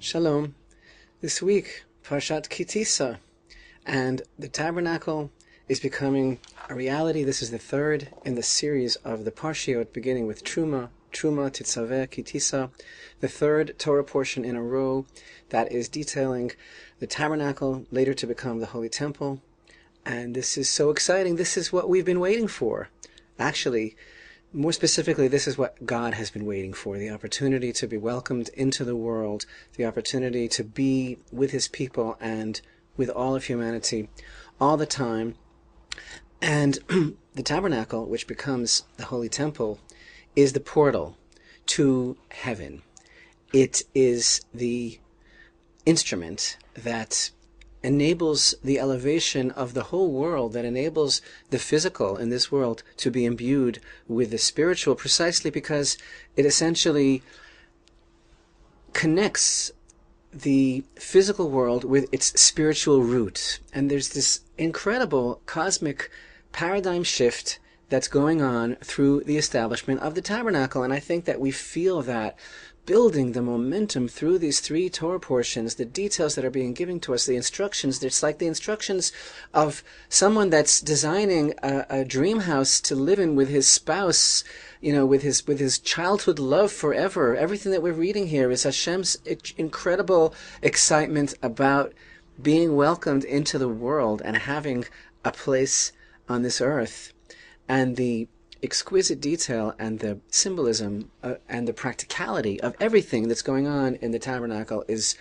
Shalom. This week, Parshat Tisa, and the tabernacle is becoming a reality. This is the third in the series of the Parshiot, beginning with Truma, Titzaveh, Tisa, the third Torah portion in a row that is detailing the tabernacle, later to become the Holy Temple. And this is so exciting. This is what we've been waiting for. Actually, more specifically, this is what God has been waiting for, the opportunity to be welcomed into the world, the opportunity to be with his people and with all of humanity all the time. And the tabernacle, which becomes the Holy Temple, is the portal to heaven. It is the instrument that enables the elevation of the whole world, that enables the physical in this world to be imbued with the spiritual, precisely because it essentially connects the physical world with its spiritual root. And there's this incredible cosmic paradigm shift that's going on through the establishment of the tabernacle. And I think that we feel that building the momentum through these three Torah portions, the details that are being given to us, the instructions. It's like the instructions of someone that's designing a dream house to live in with his spouse, with his childhood love forever. Everything that we're reading here is Hashem's incredible excitement about being welcomed into the world and having a place on this earth. And the exquisite detail and the symbolism and the practicality of everything that's going on in the tabernacle is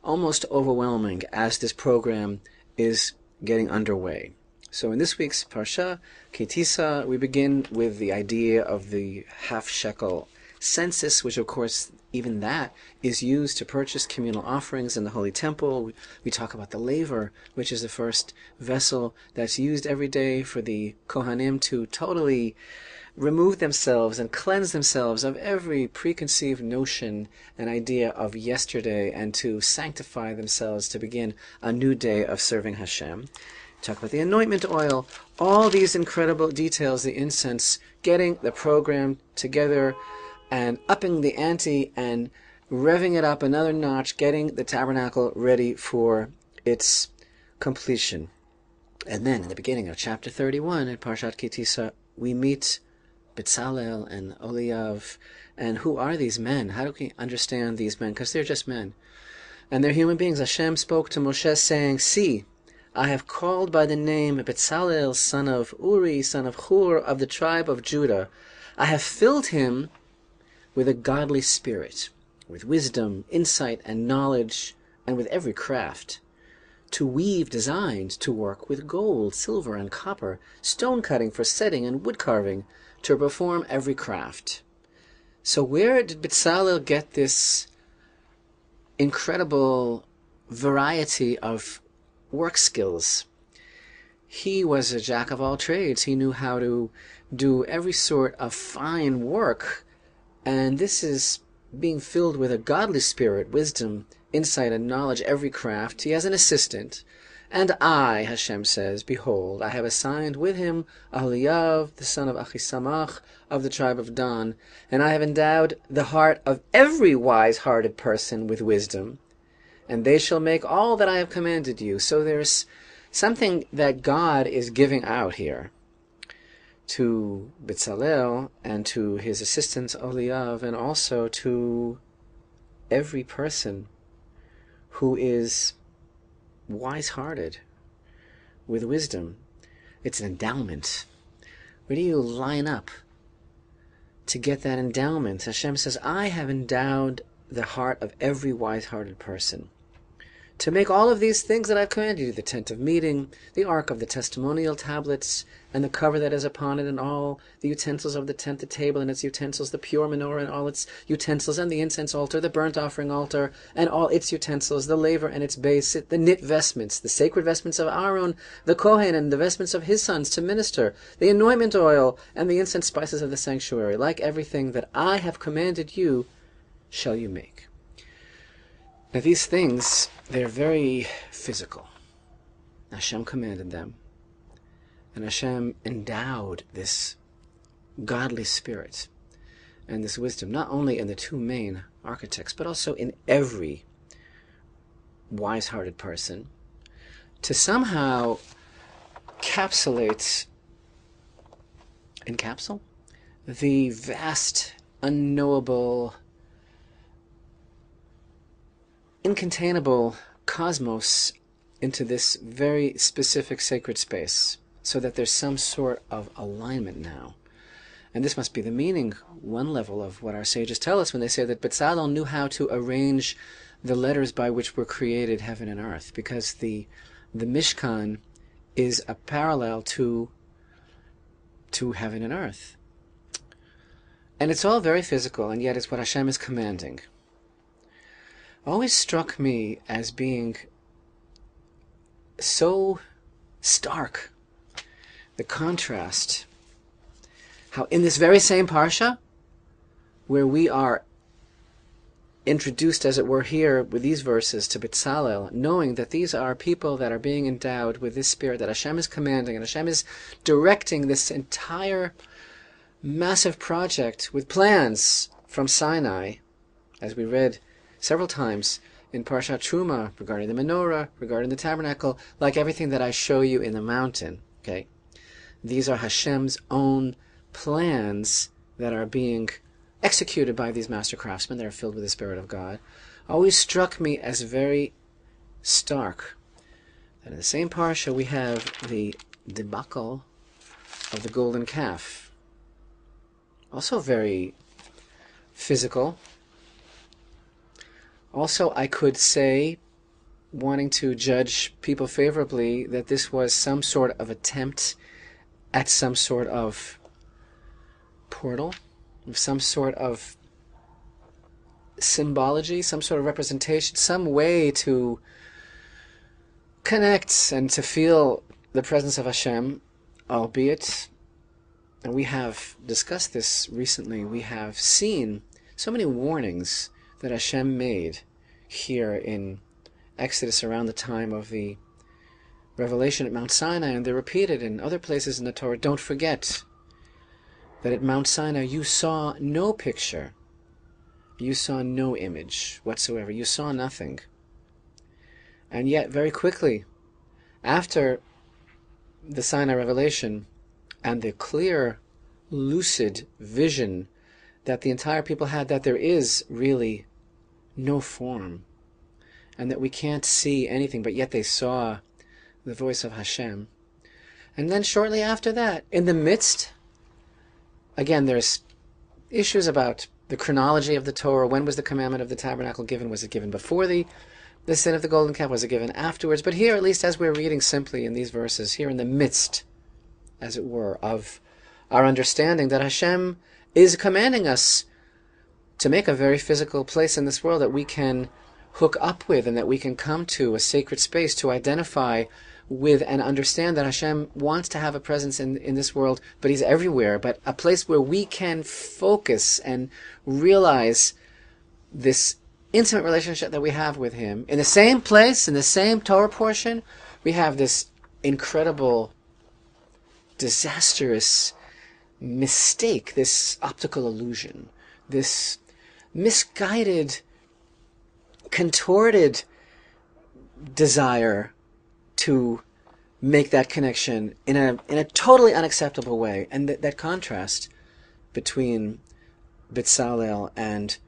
almost overwhelming as this program is getting underway. So in this week's Parsha, Tisa, we begin with the idea of the half-shekel census, which of course even that is used to purchase communal offerings in the Holy Temple. We talk about the laver, which is the first vessel that's used every day for the Kohanim to totally remove themselves and cleanse themselves of every preconceived notion and idea of yesterday, and to sanctify themselves to begin a new day of serving Hashem. Talk about the anointment oil, all these incredible details, the incense, getting the program together and upping the ante and revving it up another notch, getting the tabernacle ready for its completion. And then in the beginning of chapter 31 in Parshat Tisa, we meet Betzalel and Oliav. And who are these men? How do we understand these men? Because they're just men. And they're human beings. Hashem spoke to Moshe saying, "See, I have called by the name Betzalel, son of Uri, son of Hur, of the tribe of Judah. I have filled him with a godly spirit, with wisdom, insight, and knowledge, and with every craft, to weave designs, to work with gold, silver, and copper, stone cutting for setting and wood carving, to perform every craft." So where did Betzalel get this incredible variety of work skills? He was a jack of all trades. He knew how to do every sort of fine work. And this is being filled with a godly spirit, wisdom, insight, and knowledge, every craft. He has an assistant. "And I," Hashem says, "behold, I have assigned with him Aholiav, the son of Achisamach, of the tribe of Dan, and I have endowed the heart of every wise-hearted person with wisdom, and they shall make all that I have commanded you." So there's something that God is giving out here to Betzalel and to his assistant Oliav, and also to every person who is wise-hearted with wisdom. It's an endowment. Where do you line up to get that endowment? Hashem says, "I have endowed the heart of every wise-hearted person to make all of these things that I've commanded you: the tent of meeting, the ark of the testimonial tablets, and the cover that is upon it, and all the utensils of the tent, the table and its utensils, the pure menorah and all its utensils, and the incense altar, the burnt offering altar, and all its utensils, the laver and its base, the knit vestments, the sacred vestments of Aaron, the Kohen, and the vestments of his sons to minister, the anointment oil, and the incense spices of the sanctuary. Like everything that I have commanded you, shall you make." Now these things, they're very physical. Hashem commanded them. And Hashem endowed this godly spirit and this wisdom, not only in the two main architects, but also in every wise-hearted person to somehow encapsulate the vast, unknowable, incontainable cosmos into this very specific sacred space, so that there's some sort of alignment now. And this must be the meaning, one level, of what our sages tell us when they say that Bezalel knew how to arrange the letters by which were created heaven and earth, because the Mishkan is a parallel to heaven and earth. And it's all very physical, and yet it's what Hashem is commanding. Always struck me as being so stark, the contrast, how in this very same Parsha, where we are introduced, as it were, here with these verses to Bezalel, knowing that these are people that are being endowed with this spirit that Hashem is commanding, and Hashem is directing this entire massive project with plans from Sinai, as we read several times in Parshat Truma, regarding the menorah, regarding the tabernacle, like everything that I show you in the mountain. Okay, these are Hashem's own plans that are being executed by these master craftsmen that are filled with the Spirit of God. Always struck me as very stark that in the same Parsha we have the debacle of the golden calf. Also very physical. Also, I could say, wanting to judge people favorably, that this was some sort of attempt at some sort of portal, some sort of symbology, some sort of representation, some way to connect and to feel the presence of Hashem, albeit, and we have discussed this recently, we have seen so many warnings that Hashem made here in Exodus around the time of the revelation at Mount Sinai, and they're repeated in other places in the Torah. Don't forget that at Mount Sinai you saw no picture, you saw no image whatsoever, you saw nothing. And yet very quickly, after the Sinai revelation and the clear, lucid vision that the entire people had, that there is really no form, and that we can't see anything, but yet they saw the voice of Hashem. And then shortly after that, in the midst, again, there's issues about the chronology of the Torah. When was the commandment of the tabernacle given? Was it given before the sin of the golden calf? Was it given afterwards? But here, at least as we're reading simply in these verses, here in the midst, as it were, of our understanding that Hashem is commanding us to make a very physical place in this world that we can hook up with, and that we can come to a sacred space to identify with and understand that Hashem wants to have a presence in this world, but He's everywhere, but a place where we can focus and realize this intimate relationship that we have with Him. In the same place, in the same Torah portion, we have this incredible, disastrous mistake, this optical illusion, this misguided, contorted desire to make that connection in a totally unacceptable way. And that contrast between Bezalel and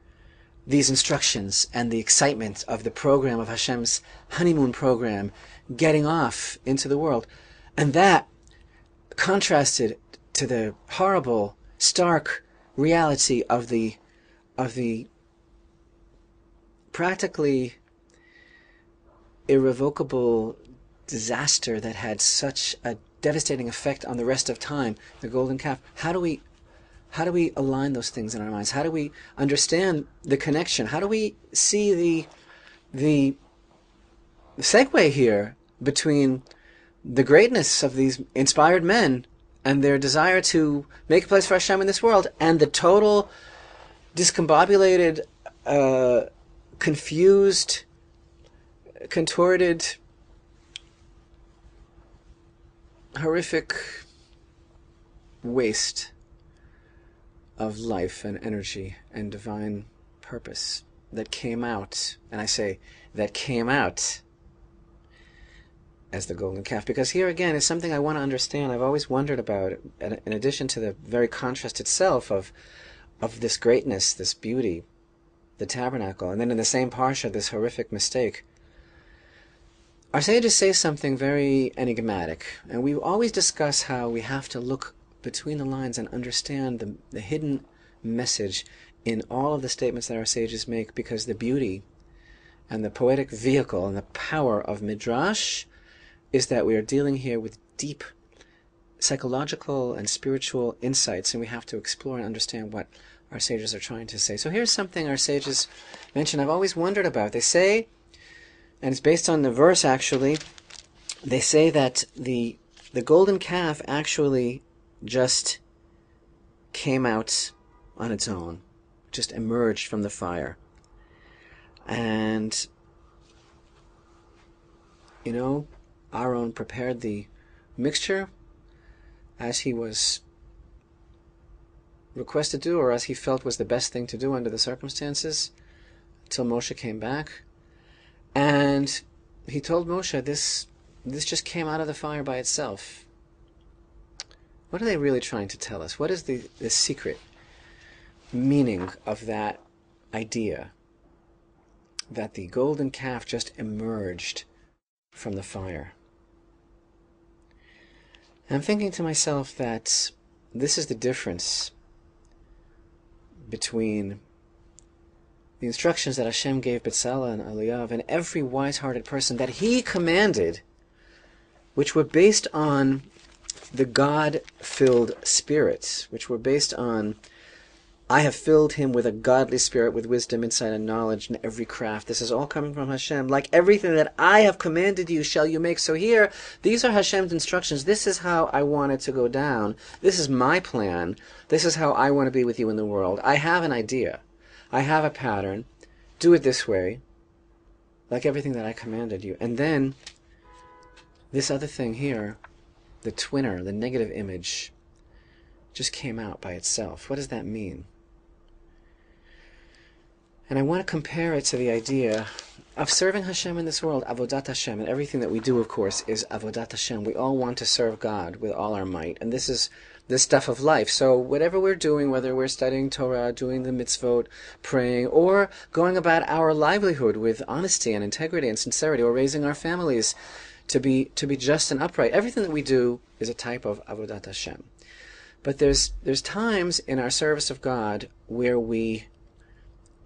these instructions and the excitement of the program of Hashem's honeymoon program getting off into the world, and that contrasted to the horrible, stark reality of the practically irrevocable disaster that had such a devastating effect on the rest of time, the golden calf. How do we align those things in our minds? How do we understand the connection? How do we see the segue here between the greatness of these inspired men and their desire to make a place for Hashem in this world, and the total discombobulated, confused, contorted, horrific waste of life and energy and divine purpose that came out, and I say that came out as the golden calf. Because here again is something I want to understand. I've always wondered about it, in addition to the very contrast itself of this greatness, this beauty, the tabernacle, and then in the same parsha, this horrific mistake. Our sages say something very enigmatic, and we always discuss how we have to look between the lines and understand the hidden message in all of the statements that our sages make, because the beauty and the poetic vehicle and the power of Midrash is that we are dealing here with deep psychological and spiritual insights, and we have to explore and understand what our sages are trying to say. So here's something our sages mention I've always wondered about. They say, and it's based on the verse actually, they say that the golden calf actually just came out on its own, just emerged from the fire. And, Aaron prepared the mixture as he was requested to do, or as he felt was the best thing to do under the circumstances, until Moshe came back. And he told Moshe, this just came out of the fire by itself. What are they really trying to tell us? What is the secret meaning of that idea that the golden calf just emerged from the fire? And I'm thinking to myself that this is the difference between the instructions that Hashem gave B'Tzalel and Eliyav and every wise-hearted person that he commanded, which were based on the God-filled spirits, which were based on, I have filled him with a godly spirit, with wisdom, insight, and knowledge in every craft. This is all coming from Hashem. Like everything that I have commanded you shall you make. So here, these are Hashem's instructions. This is how I want it to go down. This is my plan. This is how I want to be with you in the world. I have an idea. I have a pattern. Do it this way, like everything that I commanded you. And then, this other thing here, the twinner, the negative image, just came out by itself. What does that mean? And I want to compare it to the idea of serving Hashem in this world, Avodat Hashem, and everything that we do, of course, is Avodat Hashem. We all want to serve God with all our might, and this is the stuff of life. So whatever we're doing, whether we're studying Torah, doing the mitzvot, praying, or going about our livelihood with honesty and integrity and sincerity, or raising our families to be just and upright, everything that we do is a type of Avodat Hashem. But there's times in our service of God where we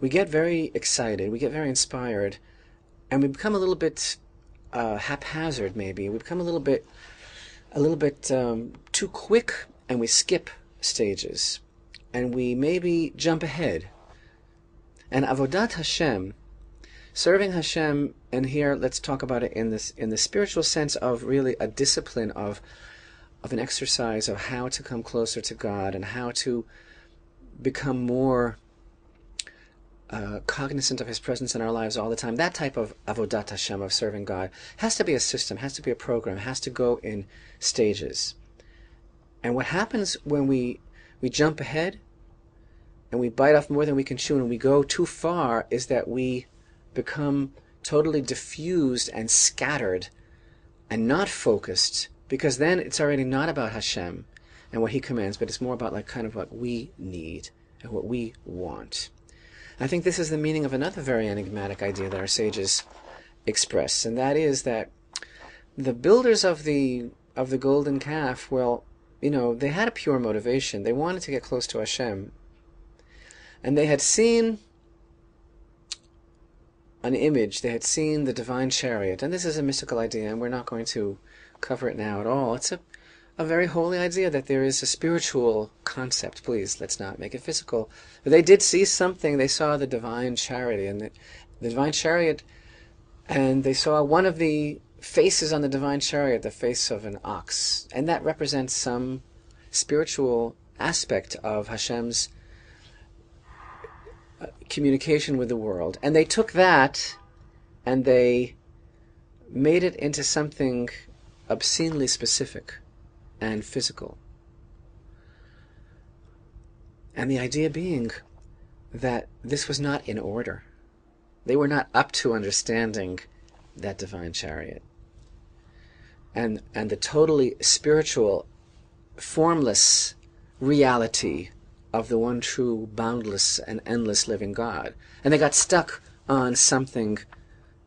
get very excited, we get very inspired, and we become a little bit haphazard. Maybe we become a little bit too quick, and we skip stages, and we maybe jump ahead. And Avodat Hashem, serving Hashem, and here let's talk about it in the spiritual sense of really a discipline of an exercise of how to come closer to God and how to become more cognizant of His presence in our lives all the time. That type of Avodat Hashem, of serving God, has to be a system, has to be a program, has to go in stages. And what happens when we jump ahead and we bite off more than we can chew and we go too far is that we become totally diffused and scattered and not focused, because then it's already not about Hashem and what He commands, but it's more about kind of what we need and what we want. I think this is the meaning of another very enigmatic idea that our sages express, and that is that the builders of the golden calf, well, they had a pure motivation. They wanted to get close to Hashem, and they had seen an image. They had seen the divine chariot, and this is a mystical idea, and we're not going to cover it now at all. It's a very holy idea that there is a spiritual concept. Please, let's not make it physical. But they did see something. They saw the divine chariot, and the divine chariot, and they saw one of the faces on the divine chariot, the face of an ox, and that represents some spiritual aspect of Hashem's communication with the world. And they took that and they made it into something obscenely specific and physical. And the idea being that this was not in order. They were not up to understanding that divine chariot. And the totally spiritual, formless reality of the one true, boundless, and endless living God. And they got stuck on something,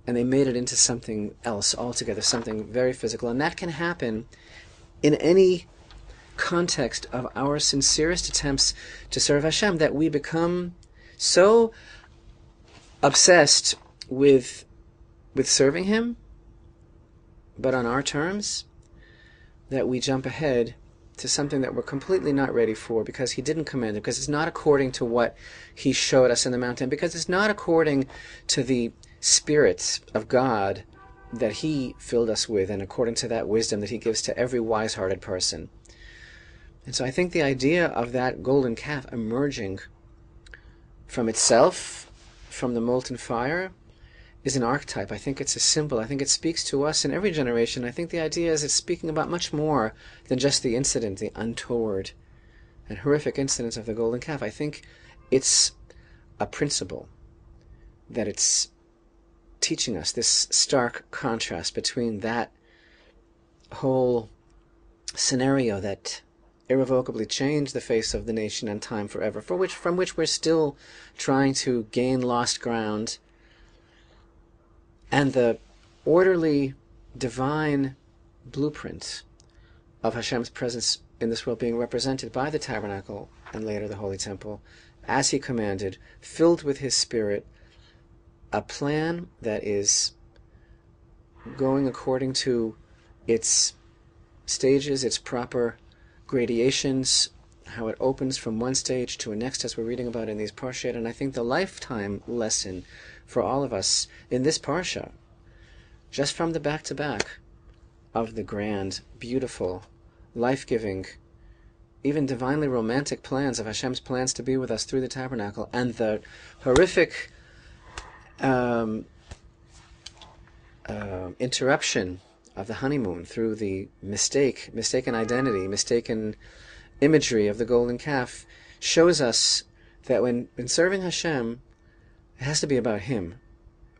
and they made it into something else altogether, something very physical. And that can happen in any context of our sincerest attempts to serve Hashem, that we become so obsessed with serving Him, but on our terms, that we jump ahead to something that we're completely not ready for, because He didn't command it, because it's not according to what He showed us in the mountain, because it's not according to the Spirit of God that He filled us with, and according to that wisdom that He gives to every wise-hearted person. And so I think the idea of that golden calf emerging from itself, from the molten fire, is an archetype. I think it's a symbol. I think it speaks to us in every generation. I think the idea is it's speaking about much more than just the incident, the untoward and horrific incidents of the golden calf. I think it's a principle that it's teaching us, this stark contrast between that whole scenario that irrevocably changed the face of the nation and time forever, from which we're still trying to gain lost ground, and the orderly, divine blueprint of Hashem's presence in this world being represented by the tabernacle and later the Holy Temple, as He commanded, filled with His Spirit, a plan that is going according to its stages, its proper gradations, how it opens from one stage to a next, as we're reading about in these PARSHA. And I think the lifetime lesson for all of us in this PARSHA, just from the back-to-back of the grand, beautiful, life-giving, even divinely romantic plans of Hashem's plans to be with us through the tabernacle, and the horrific interruption of the honeymoon through the mistaken identity, mistaken imagery of the golden calf, shows us that when serving Hashem, it has to be about Him,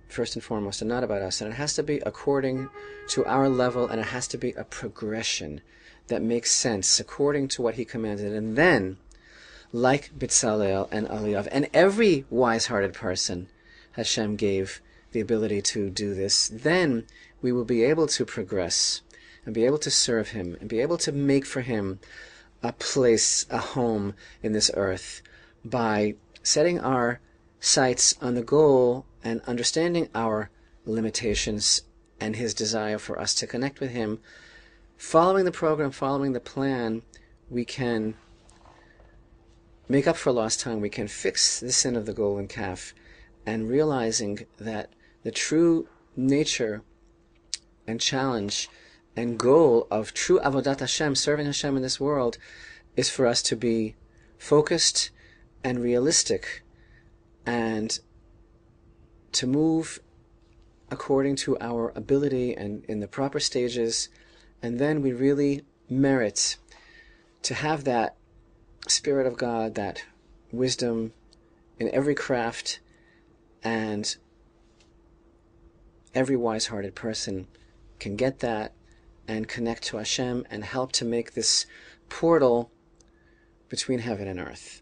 first and foremost, and not about us. And it has to be according to our level, and it has to be a progression that makes sense according to what He commanded. And then, like Bitzalel and Eliyav, and every wise-hearted person Hashem gave the ability to do this, then we will be able to progress and be able to serve Him and be able to make for Him a place, a home in this earth, by setting our sights on the goal and understanding our limitations and His desire for us to connect with Him. Following the program, following the plan, we can make up for lost time. We can fix the sin of the golden calf, and realizing that the true nature and challenge and goal of true avodat Hashem, serving Hashem in this world, is for us to be focused and realistic, and to move according to our ability and in the proper stages. And then we really merit to have that Spirit of God, that wisdom in every craft, and every wise-hearted person can get that and connect to Hashem and help to make this portal between heaven and earth.